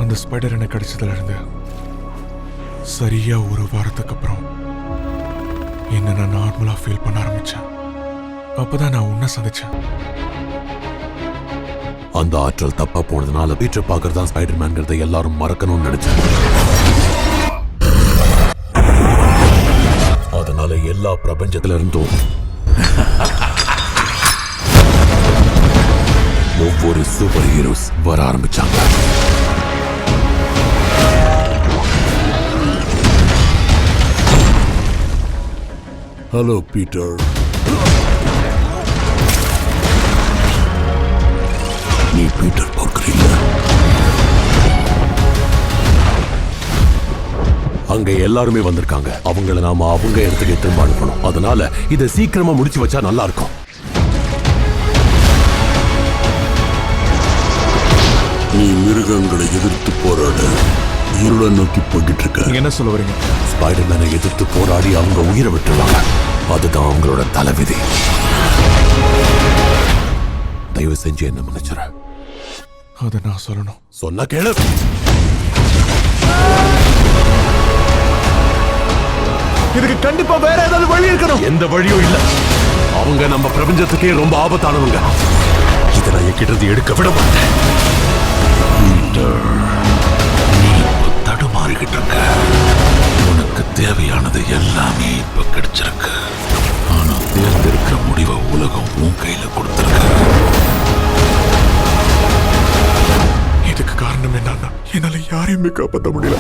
அந்த ஸ்பைடர் எனக்கு கிடைச்சதுல இருந்து சரியா ஒரு வாரத்துக்கு அப்புறம் என்ன நான் நார்மலா ஃபீல் பண்ண ஆரம்பிச்சேன். அப்பதான் நான் உன்னை சந்திச்சேன். அந்த ஆற்றல் தப்பா போனதுனால பீட்டர் பார்க்கர் தான் ஸ்பைடர்மேன்கிறத எல்லாரும் மறக்கணும்னு நினைச்சேன். அதனால எல்லா பிரபஞ்சத்துல இருந்தும் ஒவ்வொரு சூப்பர் ஹீரோஸ் வர ஆரம்பிச்சாங்க. ஹலோ பீட்டர், நீ பீட்டர் பார்க்கர் இல்ல. அங்க எல்லாருமே வந்திருக்காங்க. அவங்கள நாம அவங்க இடத்துக்கு திரும்ப அனுப்பணும். அதனால இதை சீக்கிரமா முடிச்சு வச்சா நல்லா இருக்கும். நீ மிருகங்களை எதிர்த்து போராட இருளை நோக்கி போய்கிட்டு இருக்க. என்ன சொல்ல வரீங்க? ஸ்பைடர்மேனை எதிர்த்து போராடி அவங்க உயிரை விட்டுருவாங்க. அதுதான் அவங்களோட தலைவிதி. தயவு செஞ்சு என்ன மன்னிச்சிட. அதை நான் சொல்லணும். சொன்ன கேளு. இதுக்கு கண்டிப்பா வேற ஏதாவது வழி இருக்கணும். எந்த வழியும் இல்ல. அவங்க நம்ம பிரபஞ்சத்துக்கே ரொம்ப ஆபத்தானவங்க. இதை நான் என்கிட்ட எடுக்க விட மாட்டேன். நீ இப்ப தடுமாறிக்கிட்டு இருக்க. உனக்கு தேவையானது எல்லாமே இப்ப கிடைச்சிருக்கு. ஆனா தேர்ந்தெடுக்கிற முடிவை உலகம் உன் கையில கொடுத்திருக்கு. இதுக்கு காரணம் என்னன்னா என்னால யாரையுமே காப்பாற்ற முடியல.